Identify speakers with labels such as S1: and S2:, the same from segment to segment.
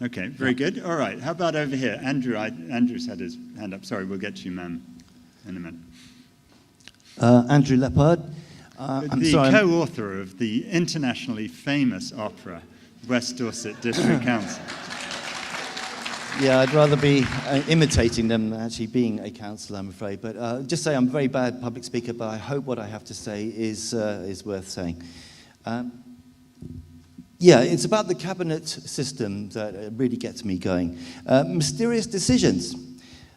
S1: Okay, very good. All right, how about over here? Andrew's had his hand up. Sorry, we'll get to you, ma'am, in a minute.
S2: Andrew Leppard.
S1: The co-author of the internationally famous opera, West Dorset District Council.
S2: Yeah, I'd rather be imitating them than actually being a councillor, I'm afraid. But just say I'm a very bad public speaker, but I hope what I have to say is worth saying. Yeah, it's about the cabinet system that really gets me going. Mysterious decisions.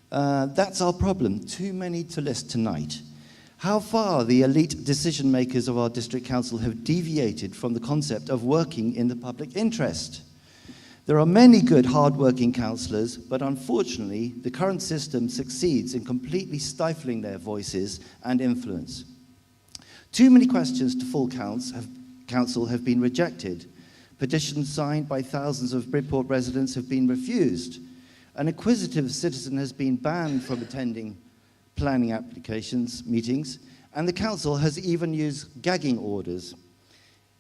S2: That's our problem. Too many to list tonight. How far the elite decision makers of our district council have deviated from the concept of working in the public interest. There are many good, hard-working councillors, but unfortunately, the current system succeeds in completely stifling their voices and influence. Too many questions to full council have been rejected. Petitions signed by thousands of Bridport residents have been refused. An inquisitive citizen has been banned from attending planning applications meetings, and the council has even used gagging orders.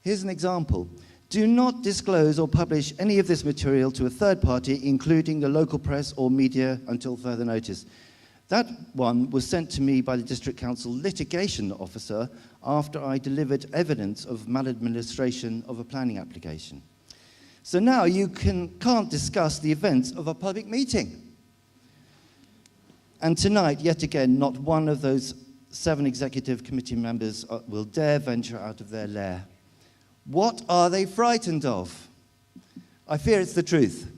S2: Here's an example. Do not disclose or publish any of this material to a third party, including the local press or media, until further notice. That one was sent to me by the District Council litigation officer after I delivered evidence of maladministration of a planning application. So now you can't discuss the events of a public meeting. And tonight, yet again, not one of those 7 executive committee members will dare venture out of their lair. What are they frightened of? I fear it's the truth.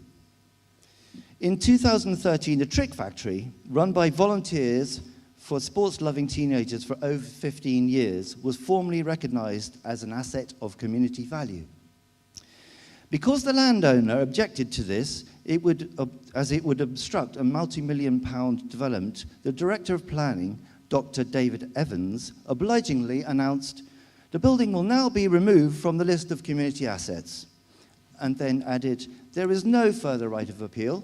S2: In 2013, the Trick Factory, run by volunteers for sports-loving teenagers for over 15 years, was formally recognised as an asset of community value. Because the landowner objected to this, as it would obstruct a multi-million-pound development, the Director of Planning, Dr. David Evans, obligingly announced, "The building will now be removed from the list of community assets," and then added, "There is no further right of appeal."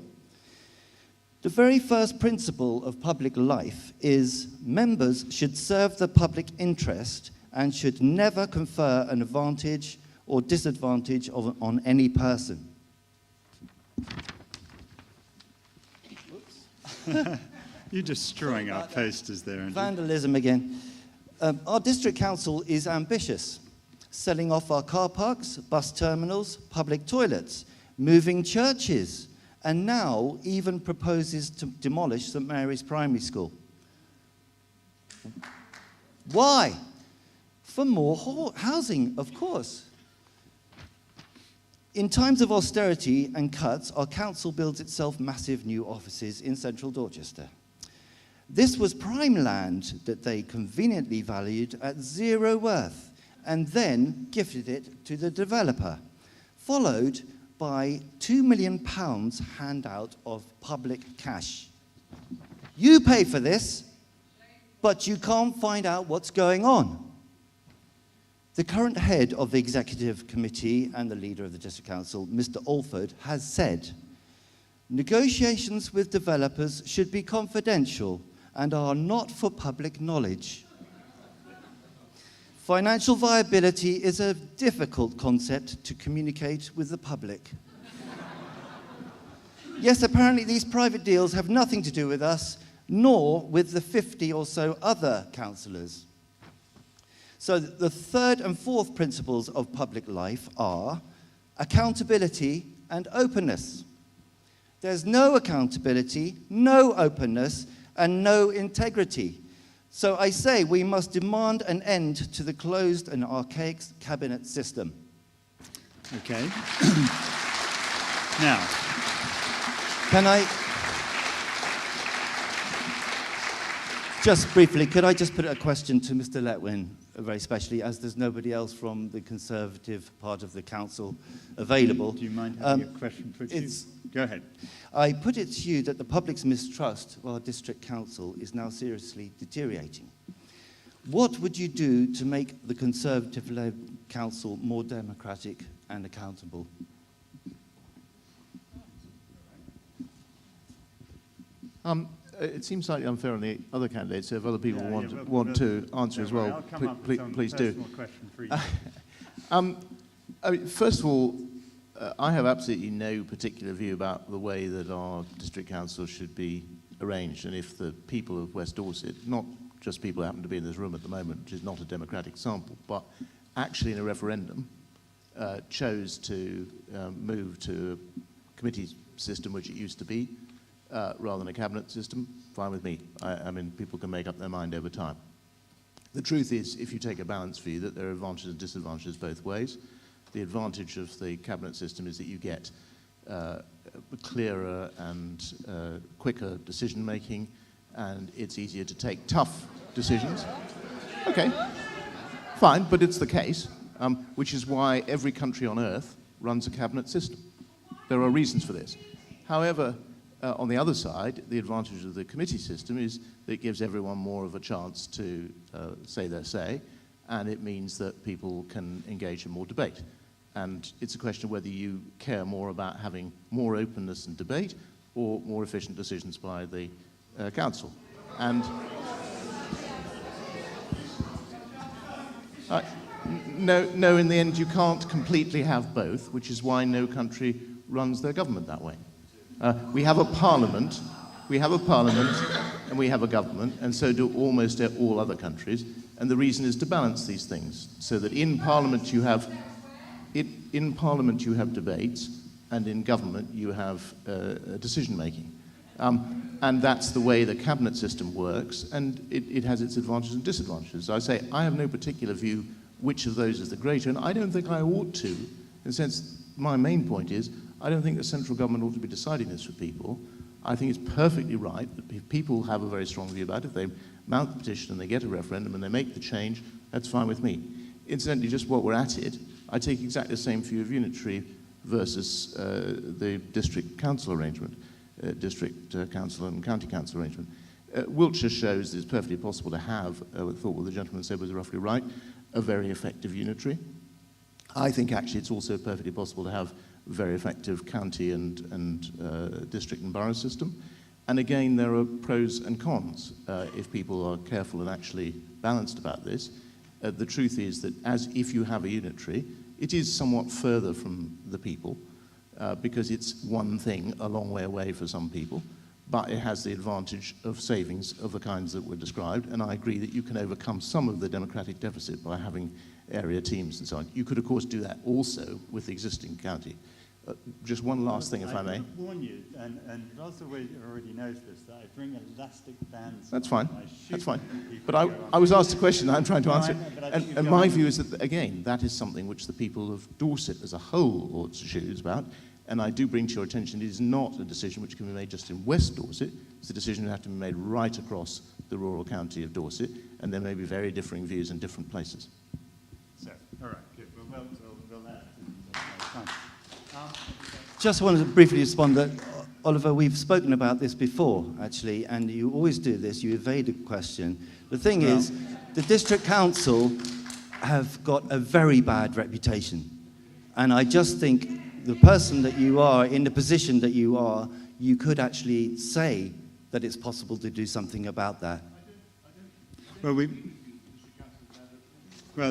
S2: The very first principle of public life is members should serve the public interest and should never confer an advantage or disadvantage on any person.
S1: You're destroying our posters there, Andrew.
S2: Vandalism again. Our district council is ambitious, selling off our car parks, bus terminals, public toilets, moving churches, and now even proposes to demolish St Mary's Primary School. Why? For more housing, of course. In times of austerity and cuts, our council builds itself massive new offices in central Dorchester. This was prime land that they conveniently valued at zero worth and then gifted it to the developer, followed by £2 million handout of public cash. You pay for this, but you can't find out what's going on. The current head of the executive committee and the leader of the district council, Mr. Alford, has said, "Negotiations with developers should be confidential and are not for public knowledge." Financial viability is a difficult concept to communicate with the public. Yes, apparently these private deals have nothing to do with us, nor with the 50 or so other councillors. So the third and fourth principles of public life are accountability and openness. There's no accountability, no openness, and no integrity. So I say we must demand an end to the closed and archaic cabinet system.
S1: Okay. Now,
S2: can I just briefly, could I just put a question to Mr. Letwin, very specially, as there's nobody else from the Conservative part of the council available.
S1: Do you mind having a question put to you? Go ahead.
S2: I put it to you that the public's mistrust of our district council is now seriously deteriorating. What would you do to make the Conservative-led council more democratic and accountable?
S3: It seems slightly unfair on the other candidates. If other people want to answer as well, please do.
S1: Question for you.
S3: I mean, first of all, I have absolutely no particular view about the way that our district council should be arranged, and if the people of West Dorset, not just people who happen to be in this room at the moment, which is not a democratic sample, but actually in a referendum chose to move to a committee system, which it used to be, rather than a cabinet system, fine with me. I mean, people can make up their mind over time. The truth is, if you take a balanced view, that there are advantages and disadvantages both ways. The advantage of the cabinet system is that you get clearer and quicker decision making, and it's easier to take tough decisions. Okay, fine, but it's the case, which is why every country on earth runs a cabinet system. There are reasons for this. However, on the other side, the advantage of the committee system is that it gives everyone more of a chance to say their say, and it means that people can engage in more debate. And it's a question of whether you care more about having more openness and debate or more efficient decisions by the council. And no, in the end, you can't completely have both, which is why no country runs their government that way. We have a parliament, and we have a government, and so do almost all other countries. And the reason is to balance these things, so that in Parliament you have debates, and in government you have decision making. And that's the way the cabinet system works, and it has its advantages and disadvantages. I say I have no particular view which of those is the greater, and I don't think I ought to, in the sense my main point is I don't think the central government ought to be deciding this for people. I think it's perfectly right that if people have a very strong view about it, if they mount the petition and they get a referendum and they make the change, that's fine with me. Incidentally, just while we're at it, I take exactly the same view of unitary versus the district council arrangement, district council and county council arrangement. Wiltshire shows that it's perfectly possible to have, I thought what the gentleman said was roughly right, a very effective unitary. I think actually it's also perfectly possible to have a very effective county and district and borough system. And again, there are pros and cons if people are careful and actually balanced about this. The truth is that as if you have a unitary, it is somewhat further from the people because it's one thing a long way away for some people, but it has the advantage of savings of the kinds that were described, and I agree that you can overcome some of the democratic deficit by having area teams and so on. You could, of course, do that also with the existing county. Just one last thing, if I may.
S1: I warn you, and Ross already knows this, that I bring elastic bands.
S3: That's fine. That's fine. But I was asked a question, I'm trying to answer it. And my view is that, again, that is something which the people of Dorset as a whole ought to choose about. And I do bring to your attention, it is not a decision which can be made just in West Dorset. It's a decision that has to be made right across the rural county of Dorset, and there may be very differing views in different places.
S1: So, all right, good. We'll add.
S2: Just wanted to briefly respond that, Oliver, we've spoken about this before, actually, and you always do this, you evade a question. The thing is, the district council have got a very bad reputation. And I just think the person that you are, in the position that you are, you could actually say that it's possible to do something about that.
S1: Well,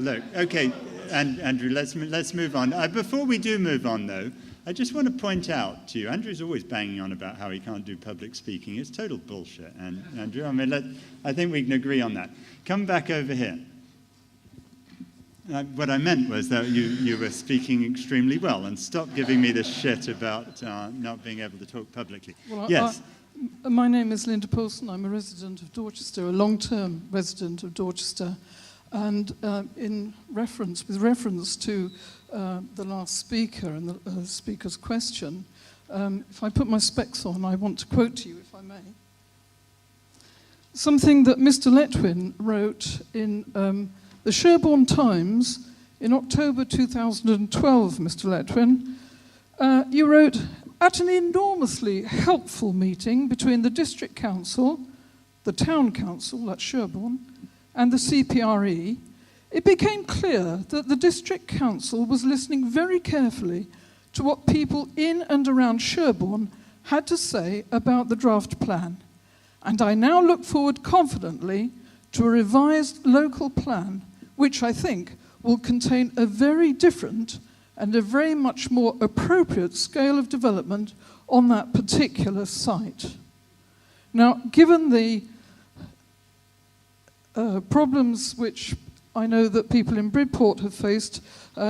S1: look, okay, and Andrew, let's move on. Before we do move on, though, I just want to point out to you, Andrew's always banging on about how he can't do public speaking. It's total bullshit, and Andrew, I mean, I think we can agree on that. Come back over here. What I meant was that you were speaking extremely well, and stop giving me this shit about not being able to talk publicly.
S4: Well,
S1: yes.
S4: My name is Linda Poulsen. I'm a resident of Dorchester, a long-term resident of Dorchester. And with reference to the last speaker and the speaker's question, if I put my specs on, I want to quote to you, if I may. Something that Mr. Letwin wrote in the Sherborne Times in October 2012, Mr. Letwin. You wrote, at an enormously helpful meeting between the District Council, the Town Council, that's Sherborne, and the CPRE, it became clear that the District Council was listening very carefully to what people in and around Sherborne had to say about the draft plan. And I now look forward confidently to a revised local plan, which I think will contain a very different and a very much more appropriate scale of development on that particular site. Now, given the problems which I know that people in Bridport have faced,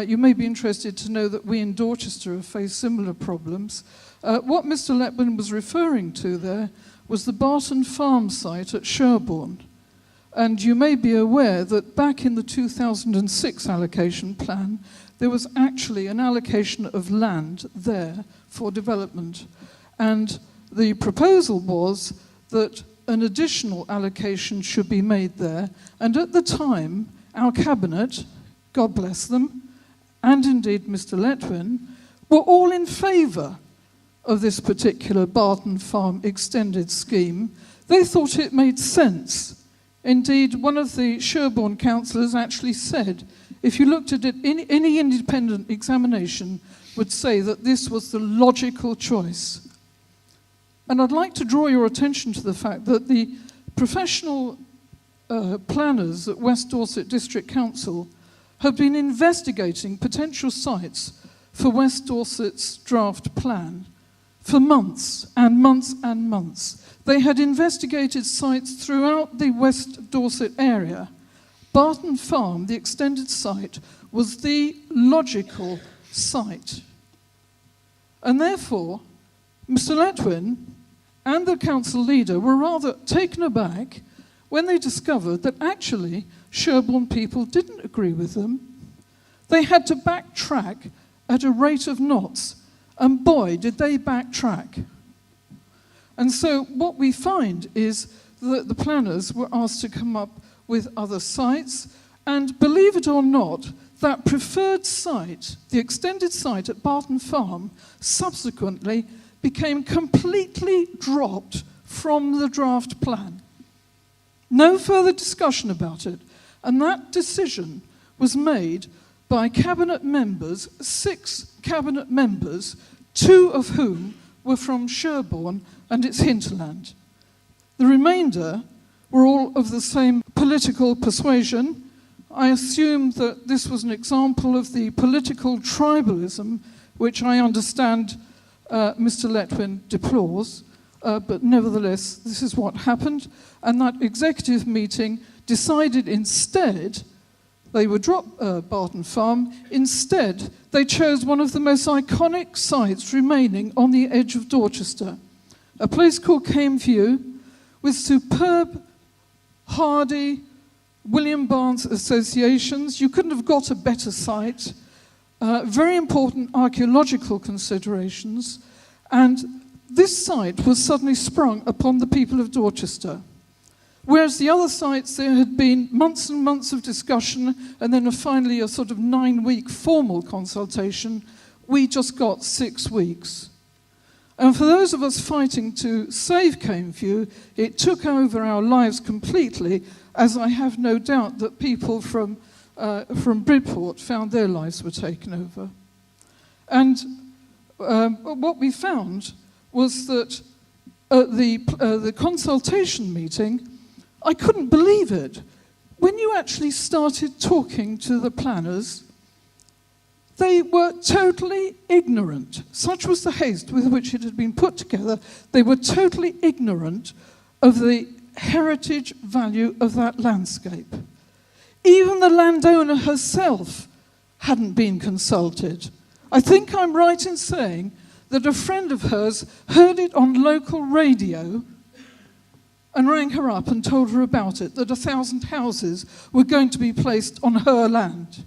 S4: you may be interested to know that we in Dorchester have faced similar problems. What Mr. Letwin was referring to there was the Barton Farm site at Sherborne. And you may be aware that back in the 2006 allocation plan, there was actually an allocation of land there for development. And the proposal was that an additional allocation should be made there. And at the time, our cabinet, God bless them, and indeed Mr. Letwin, were all in favour of this particular Barton Farm extended scheme. They thought it made sense. Indeed, one of the Sherborne councillors actually said, if you looked at it, any independent examination would say that this was the logical choice. And I'd like to draw your attention to the fact that the professional planners at West Dorset District Council have been investigating potential sites for West Dorset's draft plan for months and months and months. They had investigated sites throughout the West Dorset area. Barton Farm, the extended site, was the logical site. And therefore, Mr. Letwin and the council leader were rather taken aback when they discovered that actually Sherborne people didn't agree with them. They had to backtrack at a rate of knots, and boy, did they backtrack. And so what we find is that the planners were asked to come up with other sites, and believe it or not, that preferred site, the extended site at Barton Farm, subsequently became completely dropped from the draft plan. No further discussion about it. And that decision was made by cabinet members, 6 cabinet members, 2 of whom were from Sherborne and its hinterland. The remainder were all of the same political persuasion. I assume that this was an example of the political tribalism which I understand Mr. Letwin deplores, but nevertheless, this is what happened. And that executive meeting decided instead they would drop Barton Farm. Instead, they chose one of the most iconic sites remaining on the edge of Dorchester, a place called Cameview, with superb, hardy William Barnes associations. You couldn't have got a better site. Very important archaeological considerations. And this site was suddenly sprung upon the people of Dorchester. Whereas the other sites, there had been months and months of discussion and then finally a sort of 9-week formal consultation, we just got 6 weeks. And for those of us fighting to save Cameview, it took over our lives completely, as I have no doubt that people from Bridport found their lives were taken over. And what we found was that at the consultation meeting, I couldn't believe it. When you actually started talking to the planners, they were totally ignorant. Such was the haste with which it had been put together. They were totally ignorant of the heritage value of that landscape. Even the landowner herself hadn't been consulted. I think I'm right in saying that a friend of hers heard it on local radio and rang her up and told her about it, that 1,000 houses were going to be placed on her land.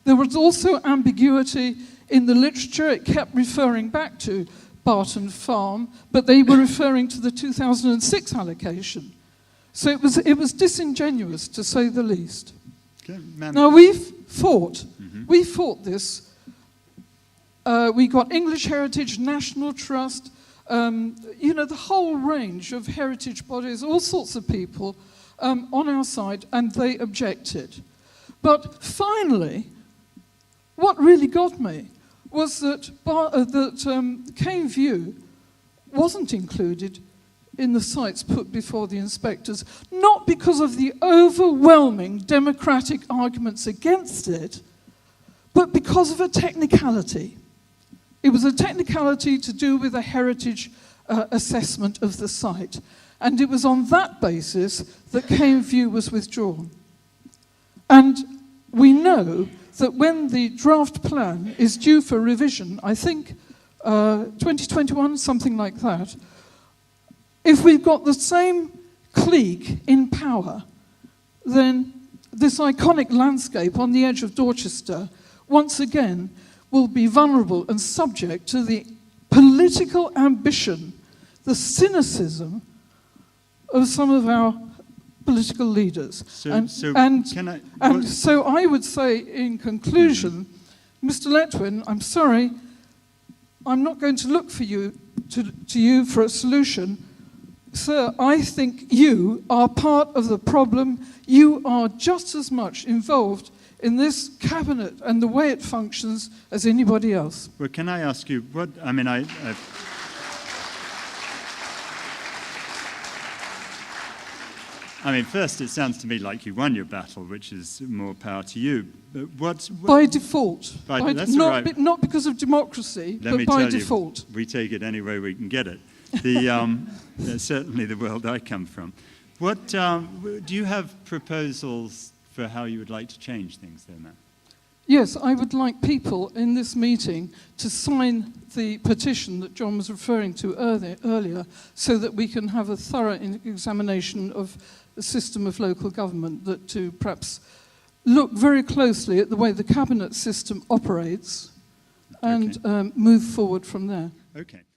S4: There was also ambiguity in the literature. It kept referring back to Barton Farm, but they were referring to the 2006 allocation. So it was disingenuous, to say the least.
S1: Okay,
S4: now, we fought this. We got English Heritage, National Trust, the whole range of heritage bodies, all sorts of people on our side, and they objected. But finally, what really got me was that Cameview wasn't included in the sites put before the inspectors, not because of the overwhelming democratic arguments against it, but because of a technicality. It was a technicality to do with a heritage assessment of the site. And it was on that basis that Cane View was withdrawn. And we know that when the draft plan is due for revision, I think 2021, something like that, if we've got the same clique in power, then this iconic landscape on the edge of Dorchester, once again, will be vulnerable and subject to the political ambition, the cynicism of some of our political leaders. So I would say, in conclusion, Mr. Letwin, I'm sorry, I'm not going to look for you to you for a solution. Sir, I think you are part of the problem. You are just as much involved in this cabinet and the way it functions as anybody else.
S1: Well, can I ask you, what, first, it sounds to me like you won your battle, which is more power to you. But
S4: by default.
S1: That's right.
S4: Not because of democracy, but by default.
S1: We take it any way we can get it. That's certainly the world I come from. What do you have proposals for how you would like to change things there, Matt?
S4: Yes, I would like people in this meeting to sign the petition that John was referring to earlier, so that we can have a thorough examination of the system of local government, that to perhaps look very closely at the way the cabinet system operates and move forward from there.
S1: Okay.